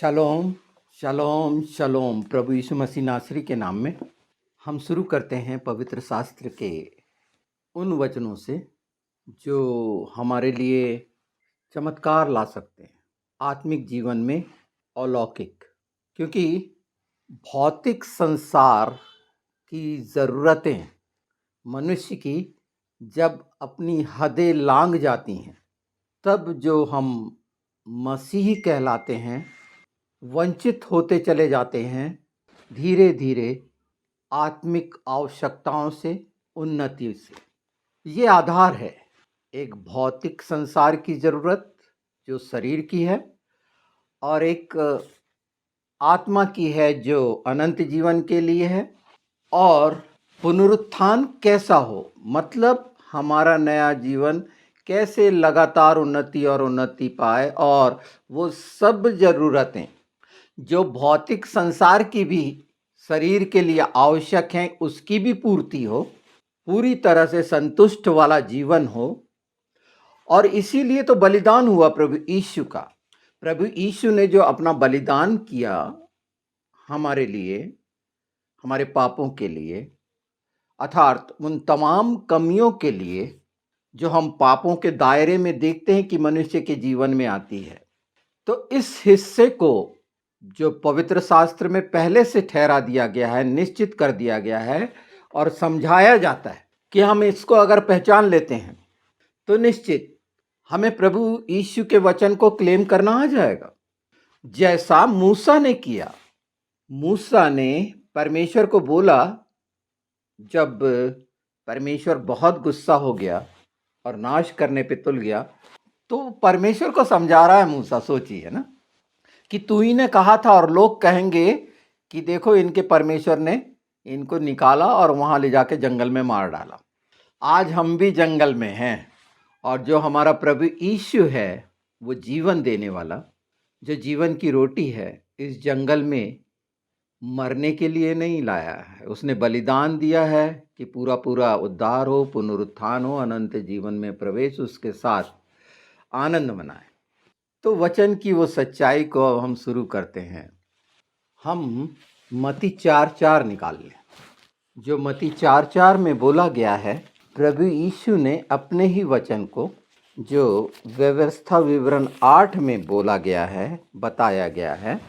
शलोम शलोम शलोम। प्रभु यीशु मसीह नासरी के नाम में हम शुरू करते हैं पवित्र शास्त्र के उन वचनों से जो हमारे लिए चमत्कार ला सकते हैं आत्मिक जीवन में, अलौकिक। क्योंकि भौतिक संसार की ज़रूरतें मनुष्य की जब अपनी हदें लांघ जाती हैं, तब जो हम मसीही कहलाते हैं वंचित होते चले जाते हैं धीरे धीरे आत्मिक आवश्यकताओं से, उन्नति से। ये आधार है एक भौतिक संसार की ज़रूरत जो शरीर की है, और एक आत्मा की है जो अनंत जीवन के लिए है। और पुनरुत्थान कैसा हो, मतलब हमारा नया जीवन कैसे लगातार उन्नति और उन्नति पाए, और वो सब ज़रूरतें जो भौतिक संसार की भी शरीर के लिए आवश्यक हैं उसकी भी पूर्ति हो, पूरी तरह से संतुष्ट वाला जीवन हो। और इसीलिए तो बलिदान हुआ प्रभु यीशु का। प्रभु यीशु ने जो अपना बलिदान किया हमारे लिए, हमारे पापों के लिए, अर्थात उन तमाम कमियों के लिए जो हम पापों के दायरे में देखते हैं कि मनुष्य के जीवन में आती है। तो इस हिस्से को जो पवित्र शास्त्र में पहले से ठहरा दिया गया है, निश्चित कर दिया गया है और समझाया जाता है कि हम इसको अगर पहचान लेते हैं तो निश्चित हमें प्रभु यीशु के वचन को क्लेम करना आ जाएगा, जैसा मूसा ने किया। मूसा ने परमेश्वर को बोला, जब परमेश्वर बहुत गुस्सा हो गया और नाश करने पे तुल गया, तो परमेश्वर को समझा रहा है मूसा, सोचिए ना, कि तू ही ने कहा था और लोग कहेंगे कि देखो इनके परमेश्वर ने इनको निकाला और वहाँ ले जाके जंगल में मार डाला। आज हम भी जंगल में हैं, और जो हमारा प्रभु यीशु है वो जीवन देने वाला, जो जीवन की रोटी है, इस जंगल में मरने के लिए नहीं लाया है। उसने बलिदान दिया है कि पूरा पूरा उद्धार हो, पुनरुत्थान हो, अनंत जीवन में प्रवेश, उसके साथ आनंद मनाए। तो वचन की वो सच्चाई को अब हम शुरू करते हैं। हम मत्ती 4:4 निकाल लें। जो मत्ती 4:4 में बोला गया है, प्रभु यीशु ने अपने ही वचन को जो व्यवस्था विवरण 8 में बोला गया है, बताया गया है,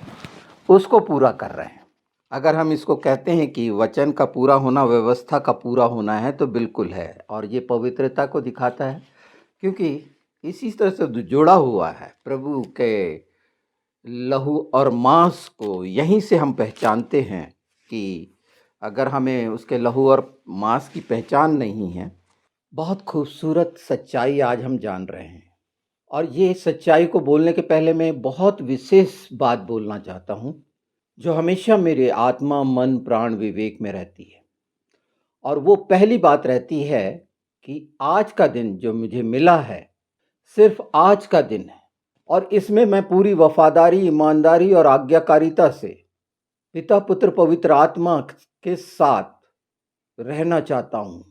उसको पूरा कर रहे हैं। अगर हम इसको कहते हैं कि वचन का पूरा होना व्यवस्था का पूरा होना है, तो बिल्कुल है, और ये पवित्रता को दिखाता है, क्योंकि इसी तरह से जुड़ा हुआ है। प्रभु के लहू और मांस को यहीं से हम पहचानते हैं कि अगर हमें उसके लहू और मांस की पहचान नहीं है। बहुत खूबसूरत सच्चाई आज हम जान रहे हैं, और ये सच्चाई को बोलने के पहले मैं बहुत विशेष बात बोलना चाहता हूँ जो हमेशा मेरे आत्मा, मन, प्राण, विवेक में रहती है। और वो पहली बात रहती है कि आज का दिन जो मुझे मिला है, सिर्फ आज का दिन है, और इसमें मैं पूरी वफादारी, ईमानदारी और आज्ञाकारिता से पिता, पुत्र, पवित्र आत्मा के साथ रहना चाहता हूँ,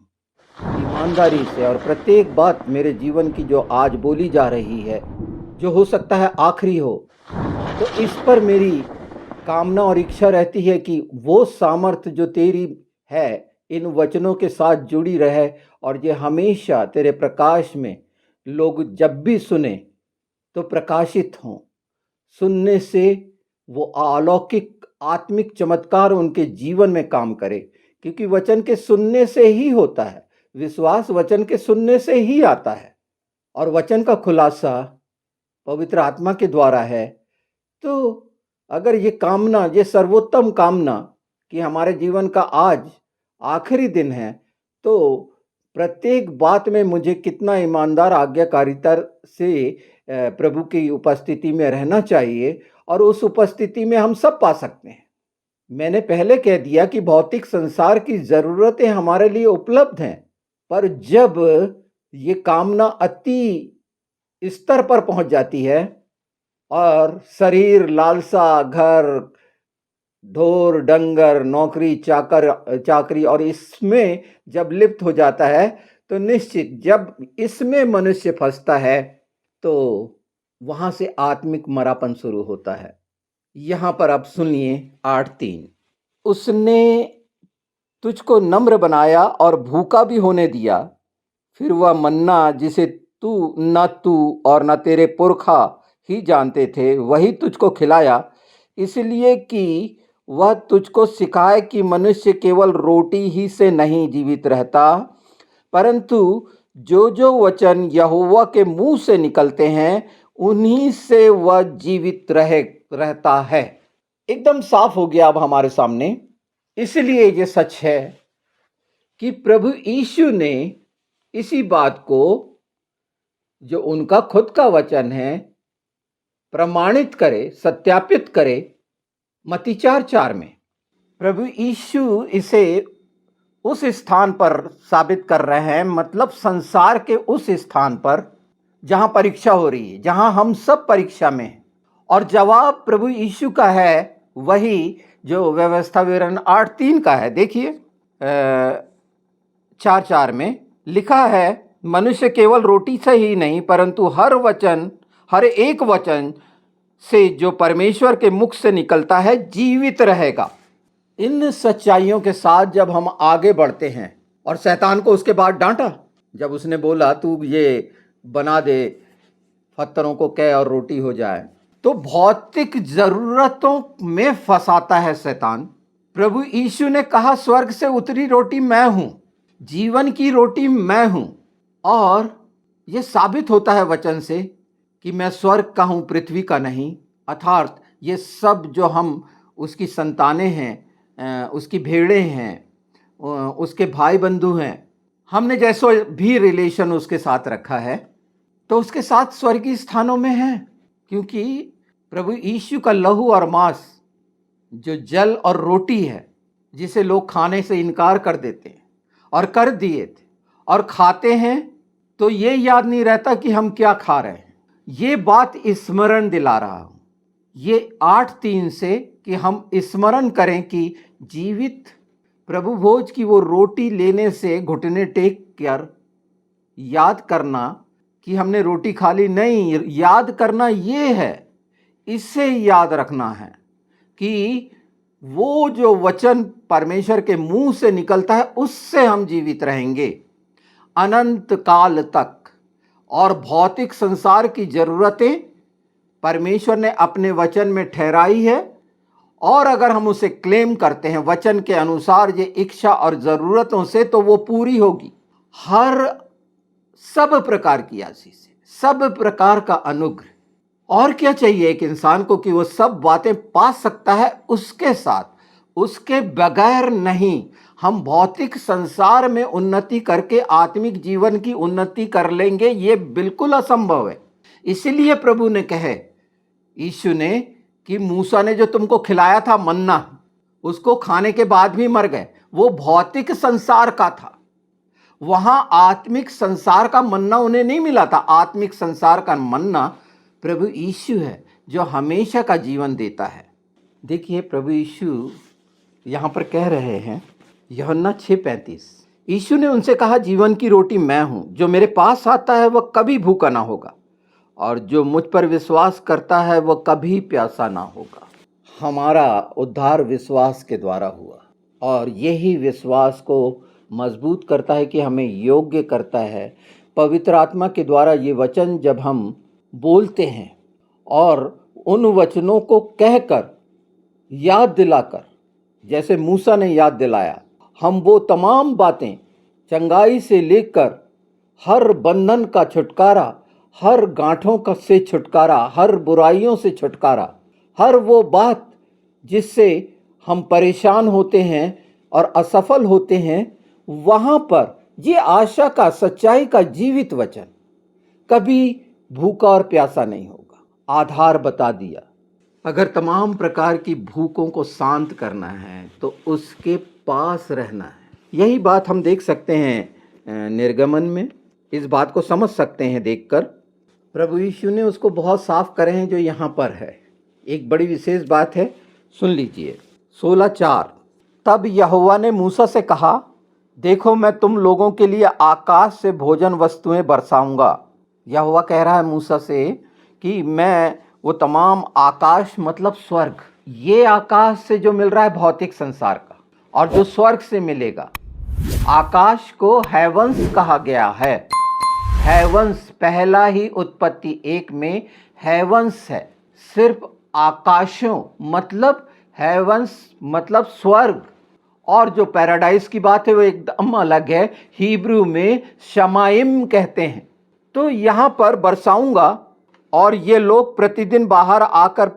ईमानदारी से। और प्रत्येक बात मेरे जीवन की जो आज बोली जा रही है, जो हो सकता है आखिरी हो, तो इस पर मेरी कामना और इच्छा रहती है कि वो सामर्थ जो तेरी है इन वचनों के साथ जुड़ी रहे, और ये हमेशा तेरे प्रकाश में लोग जब भी सुने तो प्रकाशित हों। सुनने से वो अलौकिक आत्मिक चमत्कार उनके जीवन में काम करे, क्योंकि वचन के सुनने से ही होता है। विश्वास वचन के सुनने से ही आता है, और वचन का खुलासा पवित्र आत्मा के द्वारा है। तो अगर ये कामना, ये सर्वोत्तम कामना कि हमारे जीवन का आज आखिरी दिन है, तो प्रत्येक बात में मुझे कितना ईमानदार, आज्ञाकारिता से प्रभु की उपस्थिति में रहना चाहिए, और उस उपस्थिति में हम सब पा सकते हैं। मैंने पहले कह दिया कि भौतिक संसार की ज़रूरतें हमारे लिए उपलब्ध हैं, पर जब ये कामना अति स्तर पर पहुंच जाती है और शरीर, लालसा, घर, ढोर डंगर, नौकरी, चाकरी और इसमें जब लिप्त हो जाता है, तो निश्चित जब इसमें मनुष्य फंसता है तो वहां से आत्मिक मरापन शुरू होता है। यहाँ पर आप सुनिए 8:3। उसने तुझको नम्र बनाया और भूखा भी होने दिया, फिर वह मन्ना जिसे तू और न तेरे पुरखा ही जानते थे, वही तुझको खिलाया, इसलिए कि वह तुझको सिखाए कि मनुष्य केवल रोटी ही से नहीं जीवित रहता, परंतु जो जो वचन यहोवा के मुंह से निकलते हैं उन्हीं से वह जीवित रहता है। एकदम साफ हो गया अब हमारे सामने। इसलिए ये सच है कि प्रभु यीशु ने इसी बात को, जो उनका खुद का वचन है, प्रमाणित करे, सत्यापित करे। मत्ती 4:4 में प्रभु यीशु इसे उस स्थान पर साबित कर रहे हैं, मतलब संसार के उस स्थान पर जहां परीक्षा हो रही है, जहां हम सब परीक्षा में हैं। और जवाब प्रभु यीशु का है वही जो व्यवस्था विवरण 8:3 का है। देखिए 4:4 में लिखा है, मनुष्य केवल रोटी से ही नहीं परंतु हर एक वचन से जो परमेश्वर के मुख से निकलता है जीवित रहेगा। इन सच्चाइयों के साथ जब हम आगे बढ़ते हैं, और शैतान को उसके बाद डांटा जब उसने बोला तू ये बना दे पत्थरों को कह और रोटी हो जाए, तो भौतिक जरूरतों में फंसाता है शैतान। प्रभु यीशु ने कहा स्वर्ग से उतरी रोटी मैं हूं, जीवन की रोटी मैं हूं, और यह साबित होता है वचन से कि मैं स्वर्ग का हूं, पृथ्वी का नहीं। अर्थात ये सब जो हम उसकी संतानें हैं, उसकी भेड़ें हैं, उसके भाई बंधु हैं, हमने जैसो भी रिलेशन उसके साथ रखा है, तो उसके साथ स्वर्गीय स्थानों में है। क्योंकि प्रभु यीशु का लहू और मांस जो जल और रोटी है, जिसे लोग खाने से इनकार कर देते हैं और कर दिए थे, और खाते हैं तो ये याद नहीं रहता कि हम क्या खा रहे हैं। ये बात स्मरण दिला रहा हूं, ये 8:3 से, कि हम स्मरण करें कि जीवित प्रभु भोज की वो रोटी लेने से घुटने टेक कर याद करना कि हमने रोटी खा ली नहीं, याद करना ये है, इससे याद रखना है कि वो जो वचन परमेश्वर के मुंह से निकलता है उससे हम जीवित रहेंगे अनंत काल तक। और भौतिक संसार की जरूरतें परमेश्वर ने अपने वचन में ठहराई है, और अगर हम उसे क्लेम करते हैं वचन के अनुसार ये इच्छा और जरूरतों से, तो वो पूरी होगी। हर सब प्रकार की आशीष, सब प्रकार का अनुग्रह, और क्या चाहिए एक इंसान को कि वो सब बातें पा सकता है, उसके साथ, उसके बगैर नहीं। हम भौतिक संसार में उन्नति करके आत्मिक जीवन की उन्नति कर लेंगे, ये बिल्कुल असंभव है। इसीलिए प्रभु ने कहे, यीशु ने, कि मूसा ने जो तुमको खिलाया था मन्ना, उसको खाने के बाद भी मर गए, वो भौतिक संसार का था। वहां आत्मिक संसार का मन्ना उन्हें नहीं मिला था। आत्मिक संसार का मन्ना प्रभु यीशु है जो हमेशा का जीवन देता है। देखिए प्रभु यीशु यहां पर कह रहे हैं, यूहन्ना 6:35, यीशु ने उनसे कहा जीवन की रोटी मैं हूं, जो मेरे पास आता है वह कभी भूखा ना होगा, और जो मुझ पर विश्वास करता है वह कभी प्यासा ना होगा। हमारा उद्धार विश्वास के द्वारा हुआ, और यही विश्वास को मजबूत करता है कि हमें योग्य करता है। पवित्र आत्मा के द्वारा ये वचन जब हम बोलते हैं और उन वचनों को कहकर, याद दिलाकर, जैसे मूसा ने याद दिलाया, हम वो तमाम बातें, चंगाई से लेकर हर बंधन का छुटकारा, हर गांठों का से छुटकारा, हर बुराइयों से छुटकारा, हर वो बात जिससे हम परेशान होते हैं और असफल होते हैं, वहां पर ये आशा का, सच्चाई का जीवित वचन कभी भूखा और प्यासा नहीं होगा। आधार बता दिया। अगर तमाम प्रकार की भूखों को शांत करना है तो उसके पास रहना है। यही बात हम देख सकते हैं निर्गमन में, इस बात को समझ सकते हैं देखकर। प्रभु यीशु ने उसको बहुत साफ करे हैं जो यहाँ पर है। एक बड़ी विशेष बात है, सुन लीजिए 16:4। तब यहोवा ने मूसा से कहा, देखो मैं तुम लोगों के लिए आकाश से भोजन वस्तुएं बरसाऊंगा। यहोवा कह रहा है मूसा से कि मैं वो तमाम आकाश मतलब स्वर्ग, ये आकाश से जो मिल रहा है भौतिक संसार का, और जो स्वर्ग से मिलेगा, आकाश को हेवंस कहा गया है। हेवंस पहला ही उत्पत्ति 1 में हेवंस है, सिर्फ आकाशों मतलब हेवंस मतलब स्वर्ग। और जो पैराडाइज की बात है वो एकदम अलग है, हिब्रू में शमाइम कहते हैं। तो यहाँ पर बरसाऊंगा और ये लोग प्रतिदिन बाहर आकर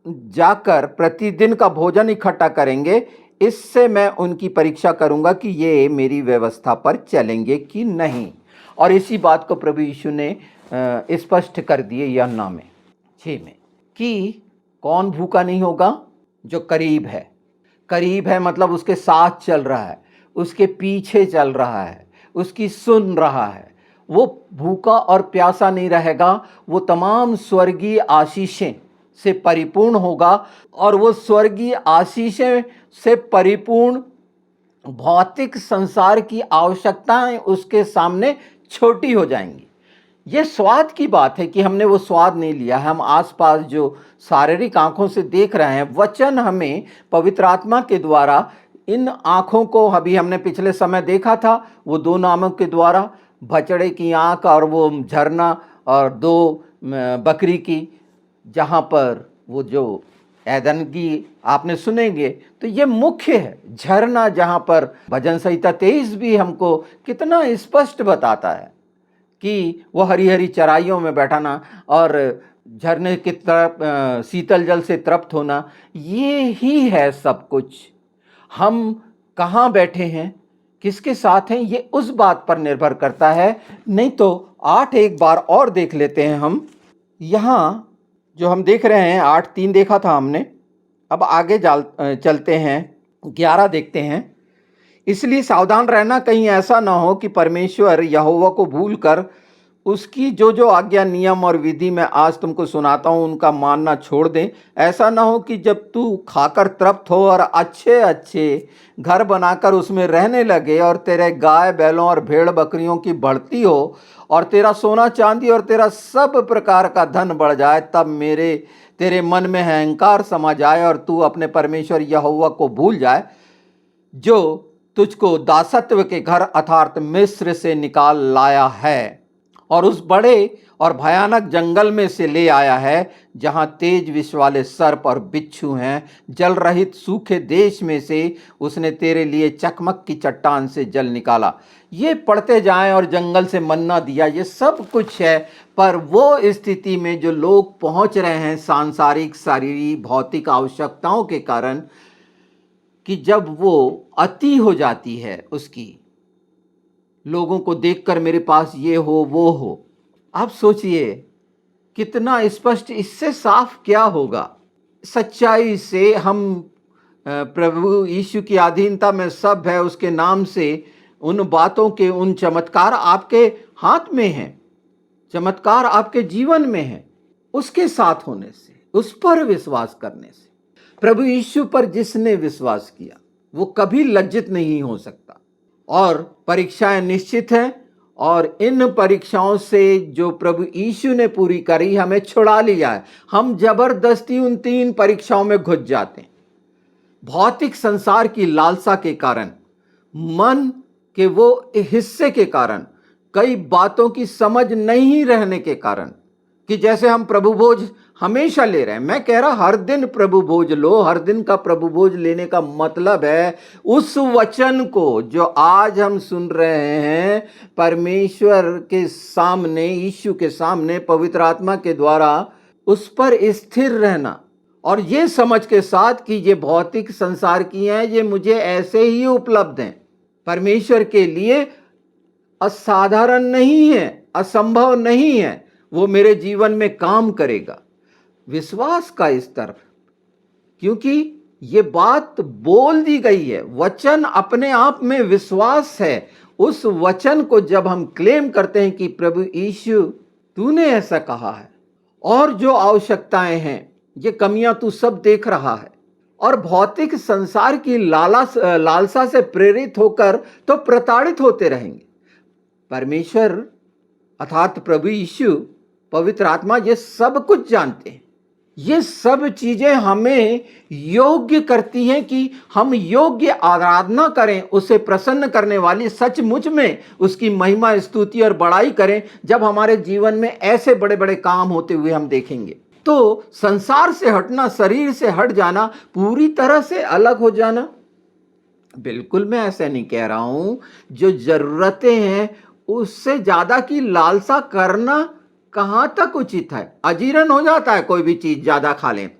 जाकर प्रतिदिन का भोजन इकट्ठा करेंगे। इससे मैं उनकी परीक्षा करूंगा कि ये मेरी व्यवस्था पर चलेंगे कि नहीं। और इसी बात को प्रभु यीशु ने स्पष्ट कर दिए यूहन्ना में 6 में कि कौन भूखा नहीं होगा, जो करीब है। करीब है मतलब उसके साथ चल रहा है, उसके पीछे चल रहा है, उसकी सुन रहा है, वो भूखा और प्यासा नहीं रहेगा। वो तमाम स्वर्गीय आशीषें से परिपूर्ण होगा, और वो स्वर्गीय आशीषें से परिपूर्ण भौतिक संसार की आवश्यकताएं उसके सामने छोटी हो जाएंगी। ये स्वाद की बात है कि हमने वो स्वाद नहीं लिया है। हम आसपास जो शारीरिक आंखों से देख रहे हैं, वचन हमें पवित्र आत्मा के द्वारा इन आंखों को, अभी हमने पिछले समय देखा था वो 2 नामों के द्वारा, बछड़े की आंख और वो झरना, और 2 बकरी की, जहाँ पर वो जो ऐदन की आपने सुनेंगे, तो ये मुख्य है झरना, जहाँ पर भजन संहिता 23 भी हमको कितना स्पष्ट बताता है कि वो हरी हरी चराइयों में बैठाना और झरने की तरफ शीतल जल से तृप्त होना। ये ही है सब कुछ। हम कहाँ बैठे हैं, किसके साथ हैं, ये उस बात पर निर्भर करता है। नहीं तो 8 एक बार और देख लेते हैं हम। यहाँ जो हम देख रहे हैं 8:3 देखा था हमने, अब आगे चलते हैं, 11 देखते हैं। इसलिए सावधान रहना, कहीं ऐसा ना हो कि परमेश्वर यहोवा को भूलकर उसकी जो जो आज्ञा, नियम और विधि मैं आज तुमको सुनाता हूँ उनका मानना छोड़ दें। ऐसा ना हो कि जब तू खाकर तृप्त हो और अच्छे अच्छे घर बनाकर उसमें रहने लगे, और तेरे गाय बैलों और भेड़ बकरियों की बढ़ती हो, और तेरा सोना चांदी और तेरा सब प्रकार का धन बढ़ जाए, तब तेरे मन में अहंकार समा जाए और तू अपने परमेश्वर यहोवा को भूल जाए, जो तुझको दासत्व के घर अर्थात मिस्र से निकाल लाया है, और उस बड़े और भयानक जंगल में से ले आया है, जहां तेज विष वाले सर्प और बिच्छू हैं। जल रहित सूखे देश में से उसने तेरे लिए चकमक की चट्टान से जल निकाला। ये पढ़ते जाएं, और जंगल से मन्ना दिया, ये सब कुछ है। पर वो स्थिति में जो लोग पहुंच रहे हैं सांसारिक, शारीरिक, भौतिक आवश्यकताओं के कारण, कि जब वो अति हो जाती है उसकी, लोगों को देखकर मेरे पास ये हो वो हो, आप सोचिए कितना स्पष्ट, इससे साफ क्या होगा। सच्चाई से हम प्रभु यीशु की अधीनता में सब है, उसके नाम से उन बातों के, उन चमत्कार आपके हाथ में हैं, चमत्कार आपके जीवन में है, उसके साथ होने से, उस पर विश्वास करने से। प्रभु यीशु पर जिसने विश्वास किया वो कभी लज्जित नहीं हो सकता। और परीक्षाएं निश्चित हैं, और इन परीक्षाओं से जो प्रभु यीशु ने पूरी करी, हमें छुड़ा लिया है। हम जबरदस्ती उन 3 परीक्षाओं में घुस जाते हैं। भौतिक संसार की लालसा के कारण, मन के वो हिस्से के कारण, कई बातों की समझ नहीं रहने के कारण, कि जैसे हम प्रभु भोज हमेशा ले रहे हैं। मैं कह रहा हर दिन प्रभु भोज लो। हर दिन का प्रभु भोज लेने का मतलब है उस वचन को जो आज हम सुन रहे हैं, परमेश्वर के सामने, यीशु के सामने, पवित्र आत्मा के द्वारा उस पर स्थिर रहना, और ये समझ के साथ कि ये भौतिक संसार की हैं, ये मुझे ऐसे ही उपलब्ध हैं, परमेश्वर के लिए असाधारण नहीं है, असंभव नहीं है, वो मेरे जीवन में काम करेगा। विश्वास का स्तर, क्योंकि ये बात बोल दी गई है, वचन अपने आप में विश्वास है। उस वचन को जब हम क्लेम करते हैं कि प्रभु यीशु तूने ऐसा कहा है, और जो आवश्यकताएं हैं, ये कमियां तू सब देख रहा है, और भौतिक संसार की लालसा से प्रेरित होकर तो प्रताड़ित होते रहेंगे। परमेश्वर अर्थात प्रभु यीशु, पवित्र आत्मा ये सब कुछ जानते हैं, ये सब चीजें हमें योग्य करती हैं कि हम योग्य आराधना करें, उसे प्रसन्न करने वाली सचमुच में उसकी महिमा, स्तुति और बड़ाई करें। जब हमारे जीवन में ऐसे बड़े बड़े काम होते हुए हम देखेंगे, तो संसार से हटना, शरीर से हट जाना, पूरी तरह से अलग हो जाना, बिल्कुल मैं ऐसा नहीं कह रहा हूं। जो जरूरतें हैं उससे ज्यादा की लालसा करना कहां तक उचित है? अजीर्ण हो जाता है कोई भी चीज ज्यादा खा लें।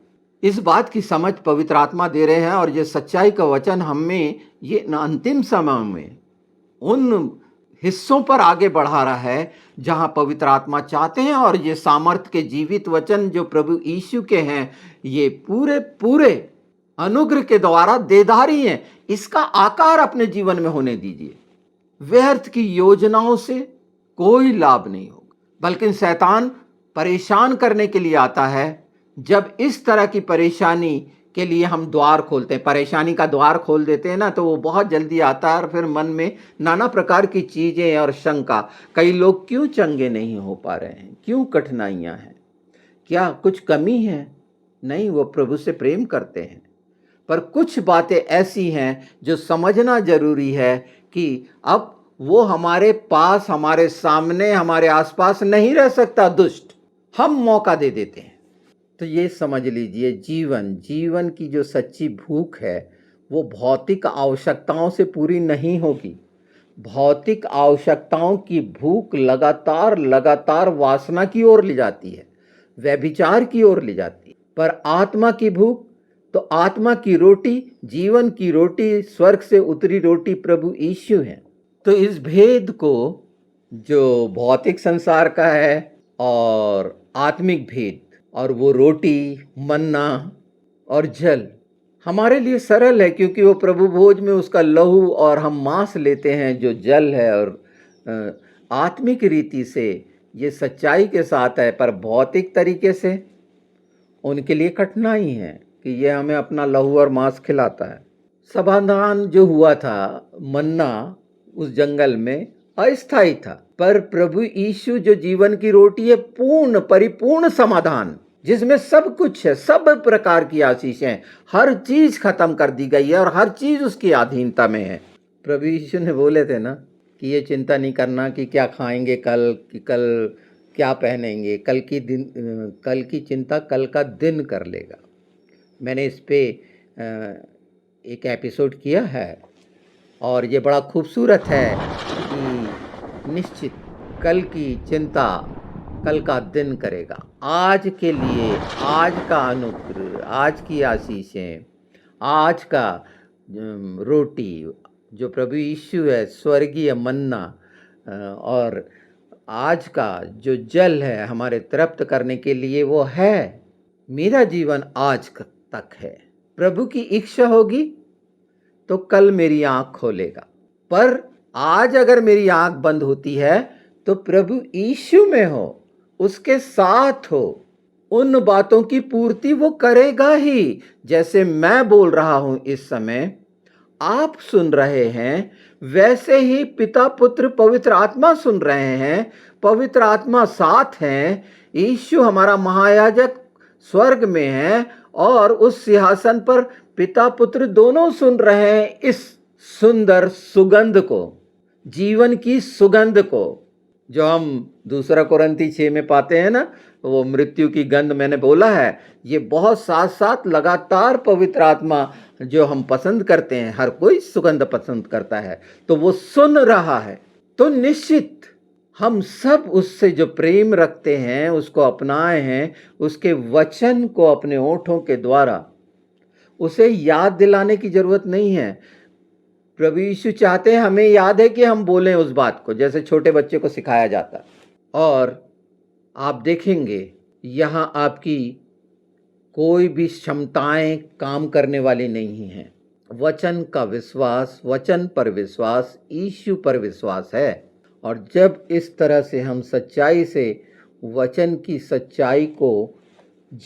इस बात की समझ पवित्र आत्मा दे रहे हैं, और ये सच्चाई का वचन हमें ये अंतिम समय में उन हिस्सों पर आगे बढ़ा रहा है जहां पवित्र आत्मा चाहते हैं, और ये सामर्थ्य के जीवित वचन जो प्रभु यीशु के हैं, ये पूरे पूरे अनुग्रह के द्वारा देधारी हैं। इसका आकार अपने जीवन में होने दीजिए। व्यर्थ की योजनाओं से कोई लाभ नहीं होगा, बल्कि शैतान परेशान करने के लिए आता है। जब इस तरह की परेशानी के लिए हम द्वार खोलते हैं, परेशानी का द्वार खोल देते हैं ना, तो वो बहुत जल्दी आता है, और फिर मन में नाना प्रकार की चीजें और शंका। कई लोग क्यों चंगे नहीं हो पा रहे हैं? क्यों कठिनाइयां हैं? क्या कुछ कमी है? नहीं, वो प्रभु से प्रेम करते हैं, पर कुछ बातें ऐसी हैं जो समझना जरूरी है कि अब वो हमारे पास, हमारे सामने, हमारे आसपास नहीं रह सकता दुष्ट। हम मौका दे देते हैं। तो ये समझ लीजिए, जीवन की जो सच्ची भूख है वो भौतिक आवश्यकताओं से पूरी नहीं होगी। भौतिक आवश्यकताओं की भूख लगातार लगातार वासना की ओर ले जाती है, व्यभिचार की ओर ले जाती है। पर आत्मा की भूख, तो आत्मा की रोटी, जीवन की रोटी, स्वर्ग से उतरी रोटी प्रभु यीशु है। तो इस भेद को, जो भौतिक संसार का है और आत्मिक भेद, और वो रोटी, मन्ना और जल हमारे लिए सरल है, क्योंकि वो प्रभु भोज में उसका लहू और हम मांस लेते हैं जो जल है। और आत्मिक रीति से ये सच्चाई के साथ है, पर भौतिक तरीके से उनके लिए कठिनाई है कि ये हमें अपना लहू और मांस खिलाता है। समाधान जो हुआ था मन्ना उस जंगल में अस्थायी था, पर प्रभु यीशु जो जीवन की रोटी है, पूर्ण परिपूर्ण समाधान, जिसमें सब कुछ है, सब प्रकार की आशीषें, हर चीज खत्म कर दी गई है और हर चीज उसकी अधीनता में है। प्रभु यीशु ने बोले थे ना कि ये चिंता नहीं करना कि क्या खाएंगे कल, कि कल क्या पहनेंगे, कल की चिंता कल का दिन कर लेगा। मैंने इस पे एक एपिसोड किया है, और ये बड़ा खूबसूरत है कि निश्चित कल की चिंता कल का दिन करेगा। आज के लिए आज का अनुग्रह, आज की आशीषें, आज का रोटी जो प्रभु यीशु है, स्वर्गीय मन्ना, और आज का जो जल है हमारे तृप्त करने के लिए, वो है। मेरा जीवन आज तक है। प्रभु की इच्छा होगी तो कल मेरी आंख खोलेगा, पर आज अगर मेरी आंख बंद होती है तो प्रभु यीशु में हो, उसके साथ हो, उन बातों की पूर्ति वो करेगा ही। जैसे मैं बोल रहा हूं इस समय, आप सुन रहे हैं, वैसे ही पिता, पुत्र, पवित्र आत्मा सुन रहे हैं। पवित्र आत्मा साथ हैं। यीशु हमारा महायाजक स्वर्ग में है, और उस सिंहासन पर पिता पुत्र दोनों सुन रहे हैं इस सुंदर सुगंध को, जीवन की सुगंध को, जो हम दूसरा कोरिन्थी 6 में पाते हैं ना, वो मृत्यु की गंध मैंने बोला है। ये बहुत साथ साथ लगातार पवित्र आत्मा जो हम पसंद करते हैं, हर कोई सुगंध पसंद करता है, तो वो सुन रहा है। तो निश्चित हम सब उससे जो प्रेम रखते हैं, उसको अपनाए हैं, उसके वचन को अपने ओठों के द्वारा उसे याद दिलाने की जरूरत नहीं है। प्रभु यीशु चाहते हैं, हमें याद है कि हम बोलें उस बात को, जैसे छोटे बच्चे को सिखाया जाता। और आप देखेंगे यहाँ आपकी कोई भी क्षमताएं काम करने वाली नहीं हैं। वचन का विश्वास, वचन पर विश्वास, यीशु पर विश्वास है। और जब इस तरह से हम सच्चाई से वचन की सच्चाई को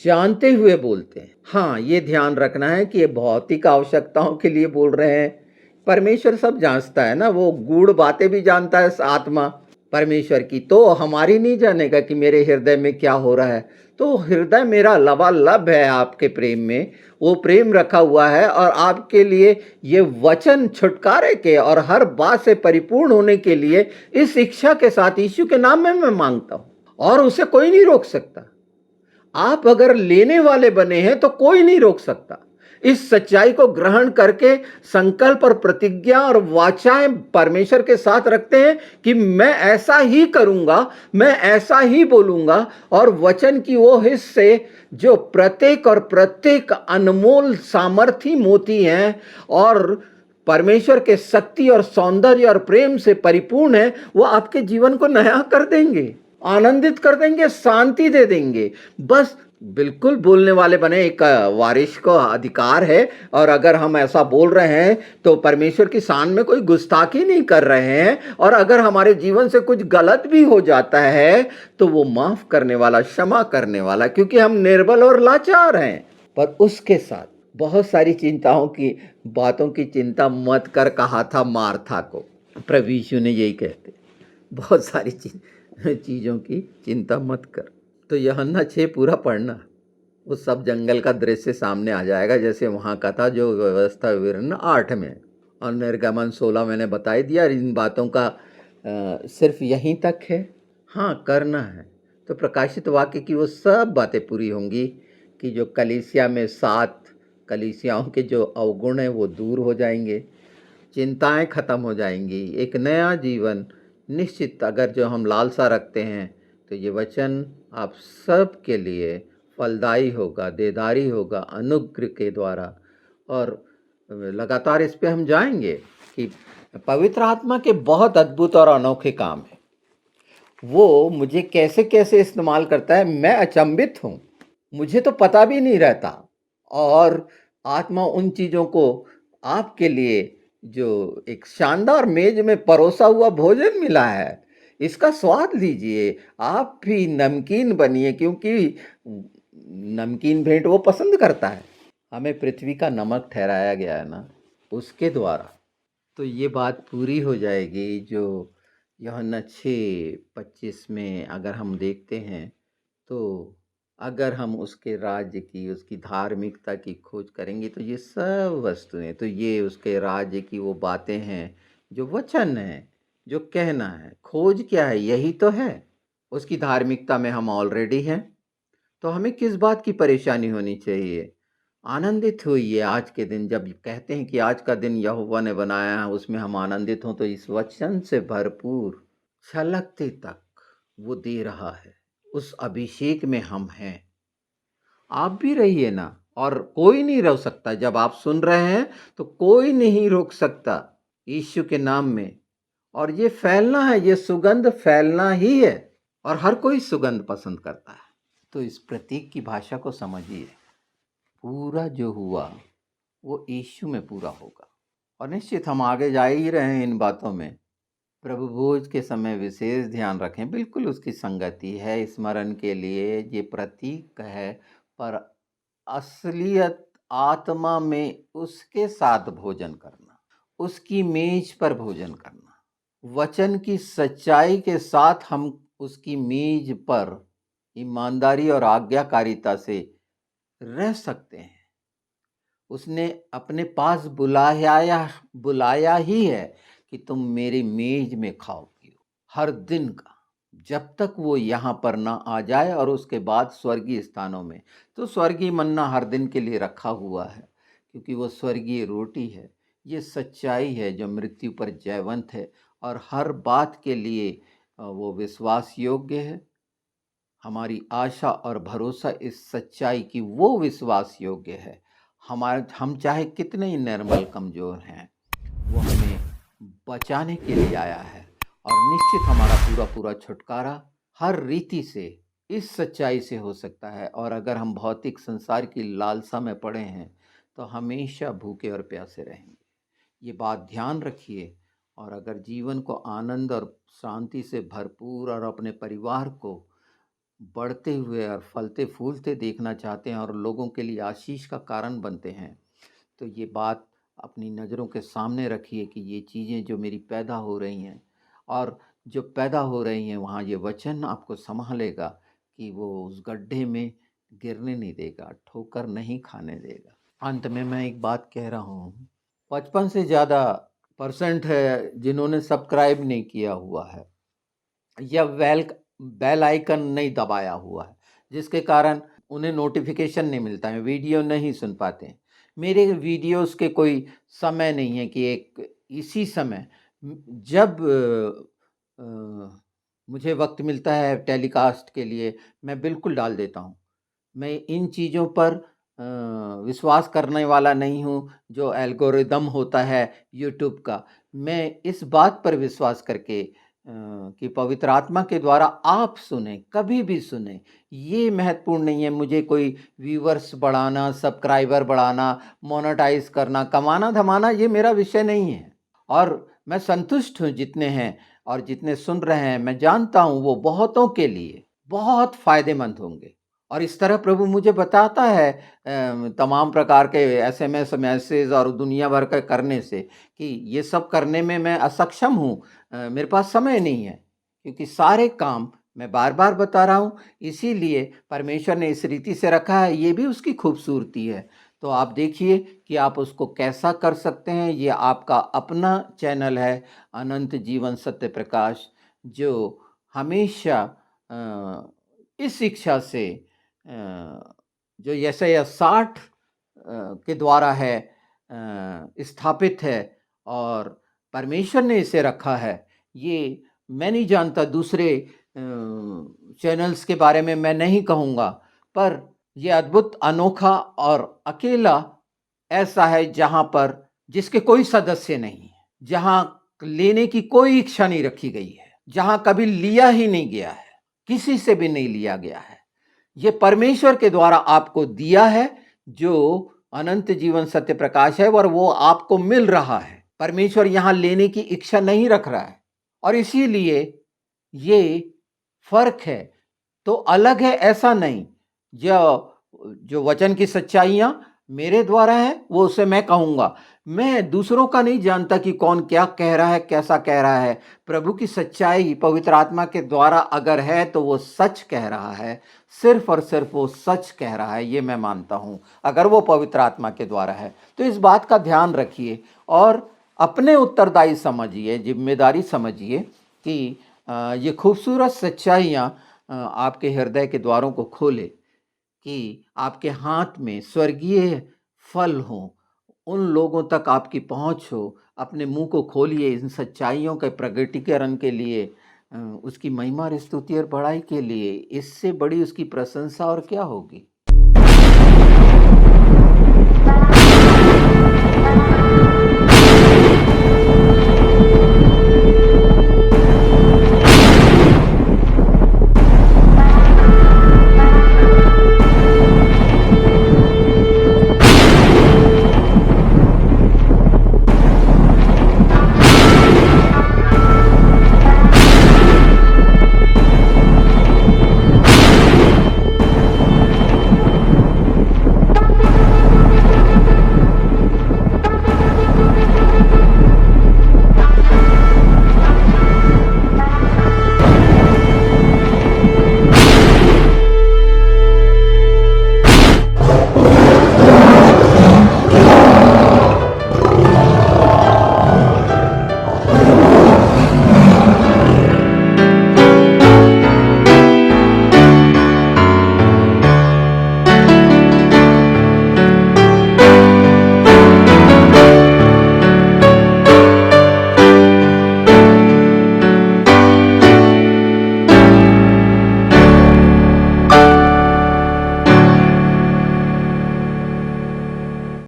जानते हुए बोलते हैं, हाँ, ये ध्यान रखना है कि ये भौतिक आवश्यकताओं के लिए बोल रहे हैं। परमेश्वर सब जांचता है ना, वो गूढ़ बातें भी जानता है आत्मा, परमेश्वर की, तो हमारी नहीं जानेगा कि मेरे हृदय में क्या हो रहा है। तो हृदय मेरा लबालब है आपके प्रेम में, वो प्रेम रखा हुआ है और आपके लिए ये वचन छुटकारे के और हर बात से परिपूर्ण होने के लिए इस इच्छा के साथ यीशु के नाम में मैं मांगता हूं, और उसे कोई नहीं रोक सकता। आप अगर लेने वाले बने हैं तो कोई नहीं रोक सकता। इस सच्चाई को ग्रहण करके संकल्प और प्रतिज्ञा और वाचाएं परमेश्वर के साथ रखते हैं कि मैं ऐसा ही करूंगा, मैं ऐसा ही बोलूंगा, और वचन की वो हिस्से जो प्रत्येक और प्रत्येक अनमोल सामर्थी मोती हैं और परमेश्वर के शक्ति और सौंदर्य और प्रेम से परिपूर्ण है, वो आपके जीवन को नया कर देंगे, आनंदित कर देंगे, शांति दे देंगे। बस बिल्कुल बोलने वाले बने। एक वारिश को अधिकार है, और अगर हम ऐसा बोल रहे हैं तो परमेश्वर की शान में कोई गुस्ताखी नहीं कर रहे हैं, और अगर हमारे जीवन से कुछ गलत भी हो जाता है तो वो माफ करने वाला, क्षमा करने वाला, क्योंकि हम निर्बल और लाचार हैं। पर उसके साथ बहुत सारी चिंताओं की, बातों की चिंता मत कर, कहा था मार्था को। प्रभु यीशु ने यही कहते, बहुत सारी चीज़ों की चिंता मत कर। तो यूहन्ना 6 पूरा पढ़ना, वो सब जंगल का दृश्य सामने आ जाएगा, जैसे वहाँ का था जो व्यवस्था विवरण 8 में, और निर्गमन 16 मैंने बता ही दिया। इन बातों का सिर्फ यहीं तक है, हाँ करना है तो प्रकाशित वाक्य की वो सब बातें पूरी होंगी कि जो कलीसिया में 7 कलीसियाओं के जो अवगुण हैं वो दूर हो जाएंगे, चिंताएं खत्म हो जाएंगी, एक नया जीवन निश्चित। अगर जो हम लालसा रखते हैं तो ये वचन आप सब के लिए फलदायी होगा, देदारी होगा अनुग्रह के द्वारा, और लगातार इस पे हम जाएंगे कि पवित्र आत्मा के बहुत अद्भुत और अनोखे काम है। वो मुझे कैसे कैसे इस्तेमाल करता है, मैं अचंभित हूँ, मुझे तो पता भी नहीं रहता। और आत्मा उन चीज़ों को आपके लिए, जो एक शानदार मेज में परोसा हुआ भोजन मिला है, इसका स्वाद लीजिए, आप भी नमकीन बनिए, क्योंकि नमकीन भेंट वो पसंद करता है। हमें पृथ्वी का नमक ठहराया गया है ना, उसके द्वारा। तो ये बात पूरी हो जाएगी जो यूहन्ना 6:25 में अगर हम देखते हैं, तो अगर हम उसके राज्य की, उसकी धार्मिकता की खोज करेंगे तो ये सब वस्तुएं, तो ये उसके राज्य की वो बातें हैं जो वचन है, जो कहना है। खोज क्या है? यही तो है। उसकी धार्मिकता में हम ऑलरेडी हैं, तो हमें किस बात की परेशानी होनी चाहिए? आनंदित होइए आज के दिन। जब कहते हैं कि आज का दिन यहोवा ने बनाया है, उसमें हम आनंदित हों, तो इस वचन से भरपूर छलकते तक वो दे रहा है, उस अभिषेक में हम हैं। आप भी रहिए ना, और कोई नहीं रोक सकता। जब आप सुन रहे हैं तो कोई नहीं रोक सकता, यीशु के नाम में। और ये फैलना है, ये सुगंध फैलना ही है, और हर कोई सुगंध पसंद करता है। तो इस प्रतीक की भाषा को समझिए। पूरा जो हुआ वो यीशु में पूरा होगा, और निश्चित हम आगे जा ही रहे हैं इन बातों में। प्रभु भोज के समय विशेष ध्यान रखें, बिल्कुल उसकी संगति है स्मरण के लिए, ये प्रतीक है, पर असलियत आत्मा में उसके साथ भोजन करना, उसकी मेज पर भोजन करना, वचन की सच्चाई के साथ हम उसकी मेज पर ईमानदारी और आज्ञाकारिता से रह सकते हैं। उसने अपने पास बुलाया ही है कि तुम मेरी मेज में खाओ पियो हर दिन का, जब तक वो यहाँ पर ना आ जाए। और उसके बाद स्वर्गीय स्थानों में, तो स्वर्गीय मन्ना हर दिन के लिए रखा हुआ है, क्योंकि वो स्वर्गीय रोटी है। ये सच्चाई है जो मृत्यु पर जयवंत है, और हर बात के लिए वो विश्वास योग्य है। हमारी आशा और भरोसा इस सच्चाई की वो विश्वास योग्य है। हम चाहे कितने ही निर्बल कमज़ोर हैं, वो हमें बचाने के लिए आया है, और निश्चित हमारा पूरा पूरा छुटकारा हर रीति से इस सच्चाई से हो सकता है। और अगर हम भौतिक संसार की लालसा में पड़े हैं तो हमेशा भूखे और प्यासे रहेंगे। ये बात ध्यान रखिए। और अगर जीवन को आनंद और शांति से भरपूर और अपने परिवार को बढ़ते हुए और फलते फूलते देखना चाहते हैं, और लोगों के लिए आशीष का कारण बनते हैं, तो ये बात अपनी नज़रों के सामने रखिए कि ये चीज़ें जो मेरी पैदा हो रही हैं, और जो पैदा हो रही हैं वहाँ ये वचन आपको सँभालेगा कि वो उस गड्ढे में गिरने नहीं देगा, ठोकर नहीं खाने देगा। अंत में मैं एक बात कह रहा हूँ, 55 से ज़्यादा परसेंट है जिन्होंने सब्सक्राइब नहीं किया हुआ है या बेल आइकन नहीं दबाया हुआ है, जिसके कारण उन्हें नोटिफ़िकेशन नहीं मिलता है, वीडियो नहीं सुन पाते हैं। मेरे वीडियोज़ के कोई समय नहीं है कि एक इसी समय जब मुझे वक़्त मिलता है टेलीकास्ट के लिए, मैं बिल्कुल डाल देता हूँ। मैं इन चीज़ों पर विश्वास करने वाला नहीं हूँ, जो एल्गोरिदम होता है यूट्यूब का। मैं इस बात पर विश्वास करके कि पवित्र आत्मा के द्वारा आप सुनें, कभी भी सुनें, ये महत्वपूर्ण नहीं है मुझे कोई व्यूअर्स बढ़ाना, सब्सक्राइबर बढ़ाना, मोनेटाइज़ करना, कमाना-धमाना ये मेरा विषय नहीं है। और मैं संतुष्ट हूँ जितने हैं और जितने सुन रहे हैं, मैं जानता हूँ वो बहुतों के लिए बहुत फ़ायदेमंद होंगे। और इस तरह प्रभु मुझे बताता है तमाम प्रकार के एसएमएस मैसेज और दुनिया भर का करने से कि ये सब करने में मैं असक्षम हूँ, मेरे पास समय नहीं है, क्योंकि सारे काम मैं बार-बार बता रहा हूँ, इसीलिए परमेश्वर ने इस रीति से रखा है, ये भी उसकी खूबसूरती है। तो आप देखिए कि आप उसको कैसा कर सकते हैं, ये आपका अपना चैनल है, अनंत जीवन सत्य प्रकाश, जो हमेशा इस शिक्षा से जो यशायाह 60 के द्वारा है स्थापित है और परमेश्वर ने इसे रखा है। ये मैं नहीं जानता, दूसरे चैनल्स के बारे में मैं नहीं कहूँगा, पर ये अद्भुत, अनोखा और अकेला ऐसा है जहाँ पर जिसके कोई सदस्य नहीं है, जहाँ लेने की कोई इच्छा नहीं रखी गई है, जहाँ कभी लिया ही नहीं गया है, किसी से भी नहीं लिया गया है। ये परमेश्वर के द्वारा आपको दिया है, जो अनंत जीवन सत्य प्रकाश है और वो आपको मिल रहा है। परमेश्वर यहाँ लेने की इच्छा नहीं रख रहा है और इसीलिए ये फ़र्क है। तो अलग है ऐसा नहीं, जो वचन की सच्चाइयाँ मेरे द्वारा है वो उसे मैं कहूँगा। मैं दूसरों का नहीं जानता कि कौन क्या कह रहा है, कैसा कह रहा है। प्रभु की सच्चाई पवित्र आत्मा के द्वारा अगर है तो वो सच कह रहा है, सिर्फ़ और सिर्फ़ वो सच कह रहा है, ये मैं मानता हूँ, अगर वो पवित्र आत्मा के द्वारा है। तो इस बात का ध्यान रखिए और अपने उत्तरदायी समझिए, ज़िम्मेदारी समझिए कि ये खूबसूरत सच्चाइयाँ आपके हृदय के द्वारों को खोले कि आपके हाथ में स्वर्गीय फल हों, उन लोगों तक आपकी पहुँच हो। अपने मुँह को खोलिए इन सच्चाइयों के प्रगटीकरण के लिए, उसकी महिमा और स्तुति और बड़ाई के लिए। इससे बड़ी उसकी प्रशंसा और क्या होगी।